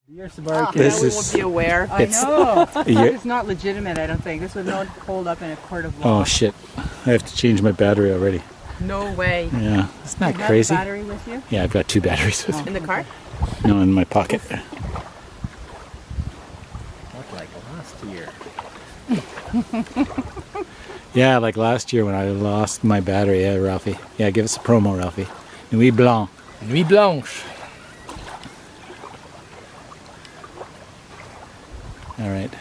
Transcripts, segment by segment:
This we won't be aware. I know. It's not legitimate, I don't think. This would not hold up in a court of law. Oh shit. I have to change my battery already. No way. Yeah. Isn't that You crazy? have a battery with you? Yeah, I've got 2 batteries with me. In the car? No, in my pocket. Not like last year. Yeah, like last year when I lost my battery. Yeah, Ralphie. Yeah, give us a promo, Ralphie. Nuit Blanc. Nuit Blanche. All right.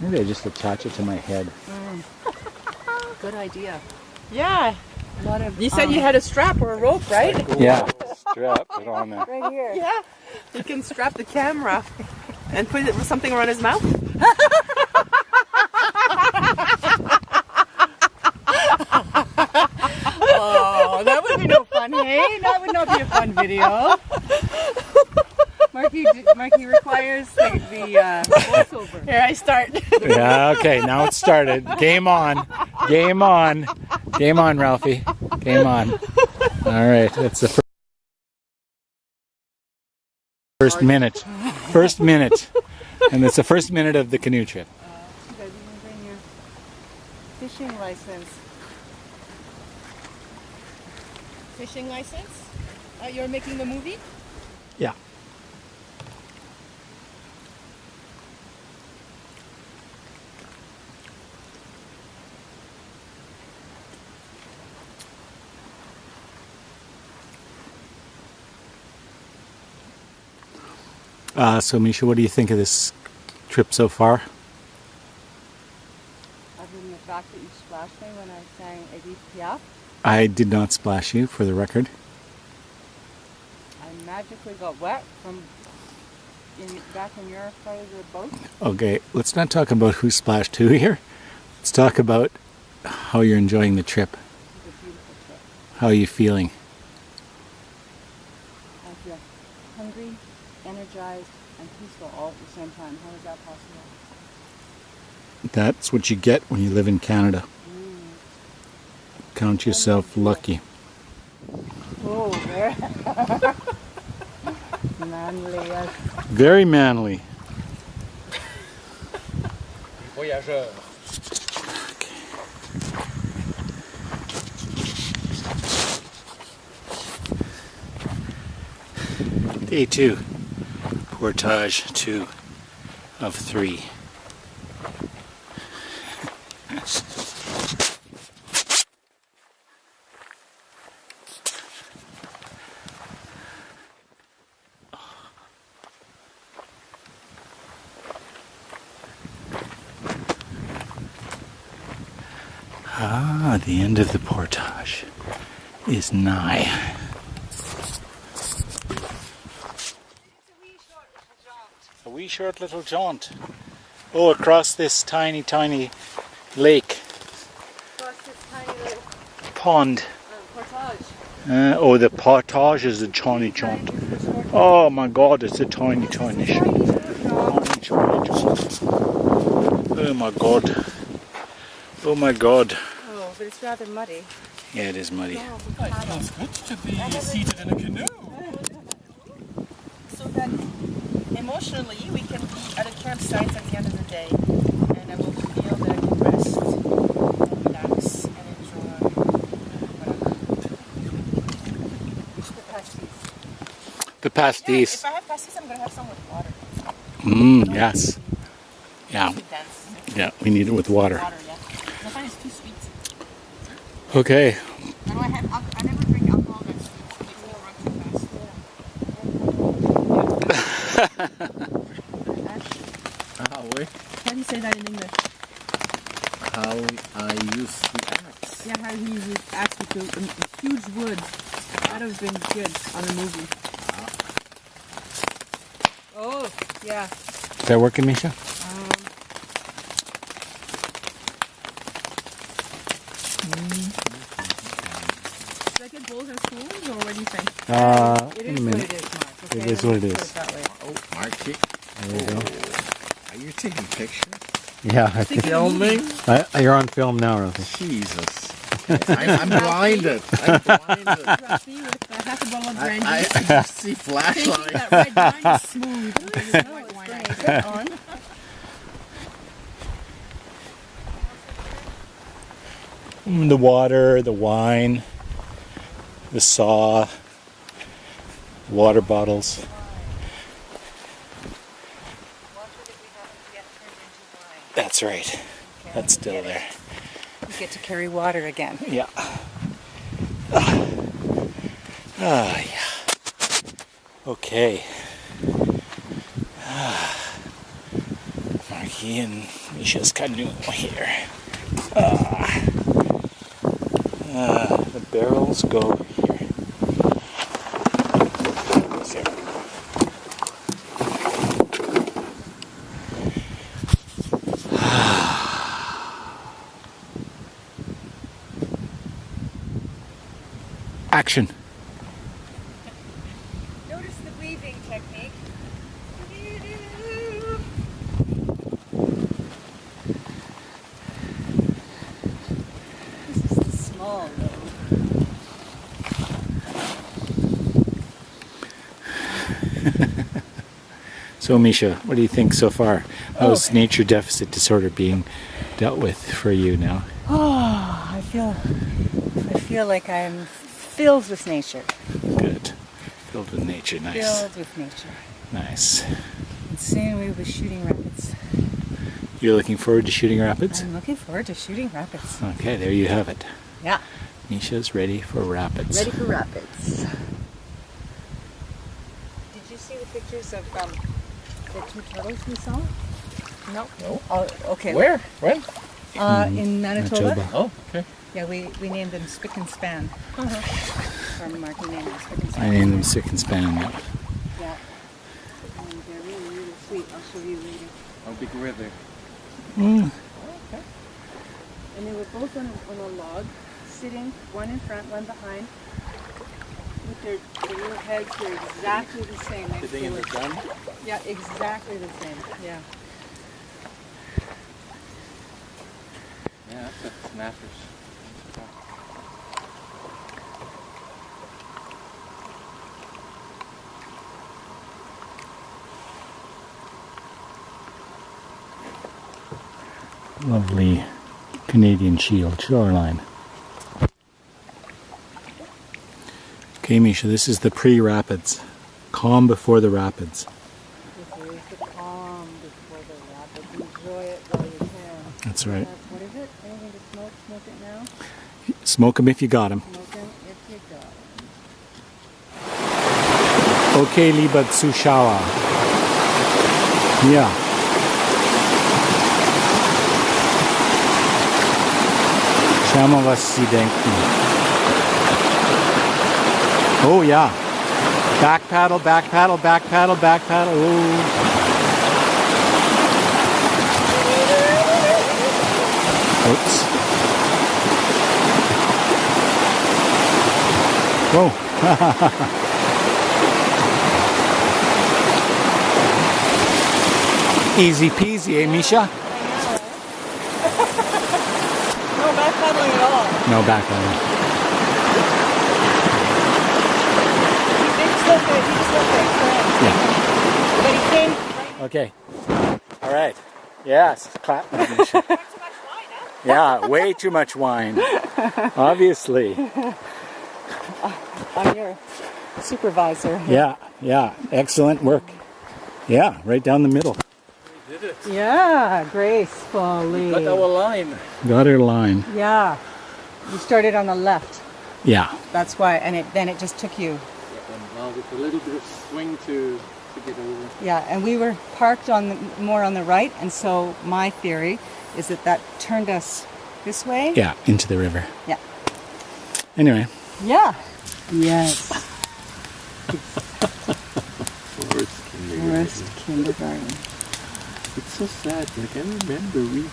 Maybe I just attach it to my head. Good idea. Yeah. A lot of, You said you had a strap or a rope, right? Yeah. Strap it on there. right here. Yeah. You can strap the camera and put something around his mouth. Oh, that would be no fun, hey? That would not be a fun video. Marky requires the voiceover. Here I start. Yeah, okay, now it's started. Game on. Game on. Game on, Ralphie. Game on. All right, that's the first minute. First minute. And it's the first minute of the canoe trip. You guys even bring your fishing license. Fishing license? You're making the movie? Yeah. So Misha, what do you think of this trip so far? Other than the fact that you splashed me when I sang Edith Piaf, I did not splash you, for the record. I magically got wet from back in your part of the boat. Okay, let's not talk about who splashed who here. Let's talk about how you're enjoying the trip. It was a beautiful trip. How are you feeling? I feel hungry, energized, and peaceful all at the same time. How is that possible? That's what you get when you live in Canada. Count yourself lucky. Oh, very manly. Yes. Very manly. Voyageur. Day 2. Portage 2 of 3. Ah, the end of the portage is nigh. A wee short little jaunt. Oh, across this tiny, tiny lake. Across this tiny little Pond. portage. Oh, the portage is a tiny jaunt. Oh my god, it's a tiny, tiny jaunt. Oh my god. Oh my god. Oh, but it's rather muddy. Yeah, it is muddy. It feels good to be seated in a canoe. So that emotionally we can be at a campsite at the end of the day. And I will feel that I can rest, relax, and enjoy whatever. The pasties. If I have pasties, I'm going to have some with water. Yes. Yeah. Too dense. Yeah, we need it with water. Water, yeah. I find it's too sweet. Okay. I never drink alcohol that's sweet. It makes me run too fast. Ah, oui. How do you say that in English? How I use the axe. Yeah, how he used axe with the huge wood. That would have been good on a movie. Oh, yeah. Is that working, Misha? Should I get bowls and spoons, or what do you think? It In is a what minute. it is, Mark. Okay, It is what it let's is. put that way. Oh, Marky. There you go. Are you taking pictures? Yeah, I think Filming? you're on film now, Ralphie. Jesus. I'm blinded. I'm blinded. Ruffy with the half a bottle of brandy. I just see Thinking flashlight. that red wine is smooth. This is white wine. On. The water, the wine, the saw, water bottles. That's right. That's still there. You get to carry water again. Yeah. Ah, yeah. Okay. Marky and Misha's canoe here. The barrels go here. So. Action. Notice the weaving technique. This is the small load. So Misha, what do you think so far? How's nature deficit disorder being dealt with for you now? Oh, I feel like I'm filled with nature. Good. Filled with nature, nice. Filled with nature. Nice. And soon we will be shooting rapids. You're looking forward to shooting rapids? I'm looking forward to shooting rapids. Okay, there you have it. Yeah. Misha's ready for rapids. Ready for rapids. Did you see the pictures of the two turtles we saw? No. No. Oh, okay. Where? When? In Manitoba. Manitoba. Oh, okay. Yeah, we named them Spick and Span. From Marky named them Spick and Span. I named them Sick and Span. Yeah. Yeah. And they're really, really sweet. I'll show you later. Oh, big river. Mm. Okay. And they were both on a log, sitting, one in front, one behind. With their little heads, they're exactly the same. Sitting in the sun? Yeah, exactly the same. Yeah. Yeah, that's a snappers. Lovely Canadian Shield shoreline. Okay, Misha, this is the pre-rapids. Calm before the rapids. This is the calm before the rapids. Enjoy it while you can. That's right. What is it? Anything to smoke? Smoke it now. Smoke them if you got them. Smoke them if you got them. Okay, lieber Zuschauer. Ja. Schau mal, was Sie denken. Oh ja. Back paddle, back paddle, back paddle, back paddle. Ooh. Oops. Whoa. Easy peasy, eh, Misha? No backpedaling at all. No backpedaling. He slipped it. Yeah. But he came right. Okay. All right. Yes. Clap, Misha. Yeah, way too much wine. Obviously. I'm your supervisor. Yeah, yeah. Excellent work. Yeah, right down the middle. We did it. Yeah, gracefully. Got our line. Got her line. Yeah. You started on the left. Yeah. That's why, and then it just took you. And now with a little bit of swing to get over. Yeah, and we were parked more on the right, and so my theory is that turned us this way. Yeah, into the river. Yeah. Anyway. Yeah. Yes. Forest kindergarten. It's so sad. Like I remember we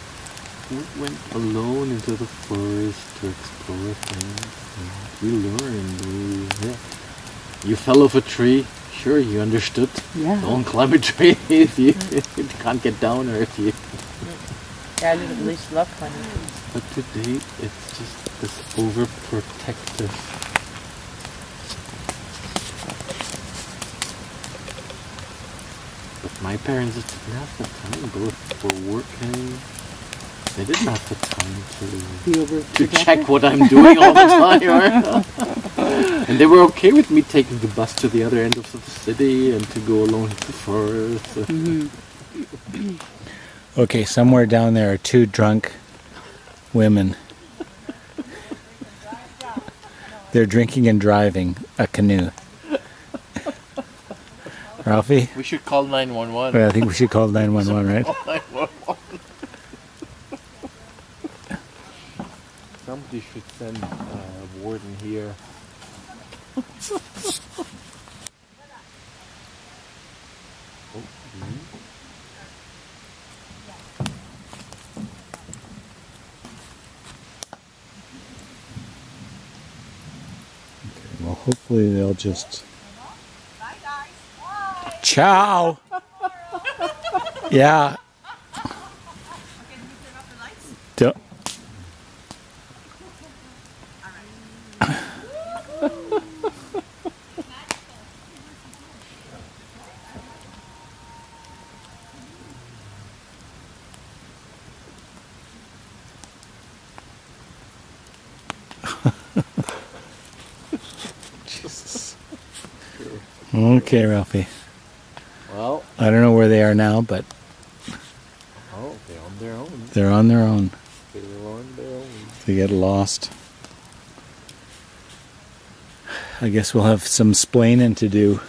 went alone into the forest to explore things. And we learned. You fell off a tree. Sure, you understood. Yeah. Don't climb a tree if you can't get down, or if you. Yeah, I at least love climbing. But today it's just this overprotective My parents just didn't have the time. Both were working. They didn't have the time to check what I'm doing all the time. Right? And they were okay with me taking the bus to the other end of the city and to go alone to the forest. Okay, somewhere down there are two drunk women. They're drinking and driving a canoe. Ralphie? We should call 911. Well, I think we should call 911, right? Somebody should send a warden here. Well, hopefully they'll just... Ciao! Yeah. Don't... Jesus. Okay, Ralphie. Well, I don't know where they are now, but oh, they're on their own. they're on their own. They're on their own. They get lost. I guess we'll have some splaining to do.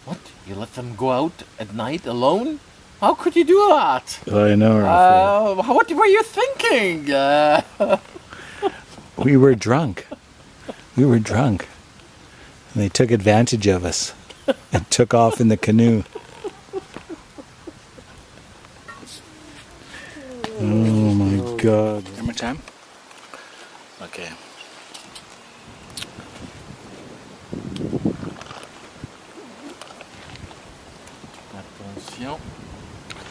What? You let them go out at night alone? How could you do that? I know, Ralphie. What were you thinking? We were drunk. We were drunk. And they took advantage of us and took off in the canoe. Oh my God. How much time? Okay. Attention.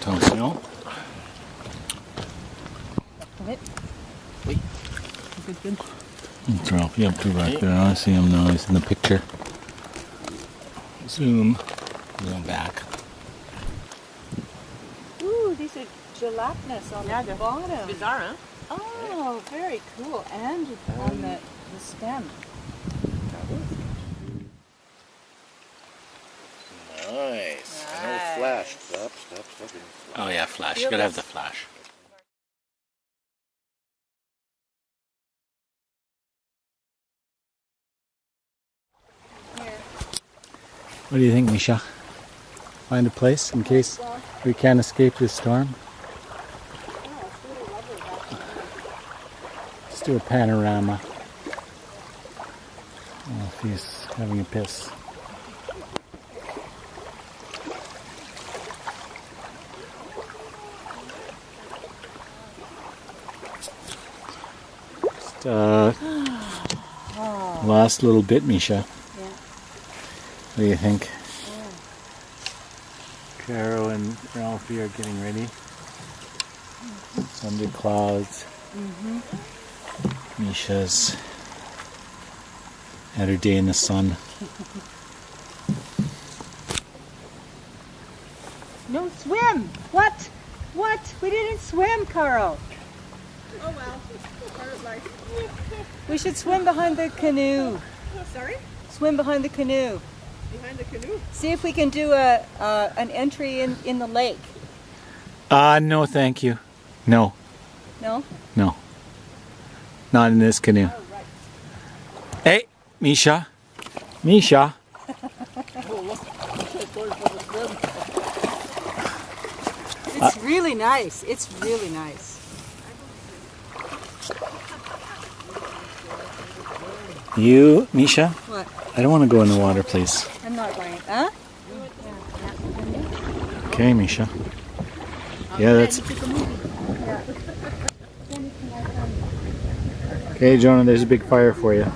Attention. Oui. Good. It's Ralphie up to back there. I see him now. He's in the picture. Zoom. Zoom back. Ooh, these are gelatinous on the bottom. Bizarre, huh? Oh, very cool. And on the stem. Nice. I know flash. Stop. Oh yeah, flash. You gotta have the flash. What do you think, Misha? Find a place in case we can't escape this storm? Let's do a panorama. Oh, if he's having a piss. Just, last little bit, Misha. What do you think? Caro and Ralphie are getting ready. It's under clouds. Misha's had her day in the sun. No swim! What? What? We didn't swim, Carl. Oh well. Part of life. We should swim behind the canoe. Sorry? Swim behind the canoe. Behind the canoe? See if we can do an entry in the lake. No, thank you. No, No? no. Not in this canoe. Hey, Misha. Misha. It's really nice. It's really nice. You, Misha? What? I don't want to go in the water, please. I'm not going. Huh? Okay, Misha. Yeah, that's... Okay, Jonah, there's a big fire for you.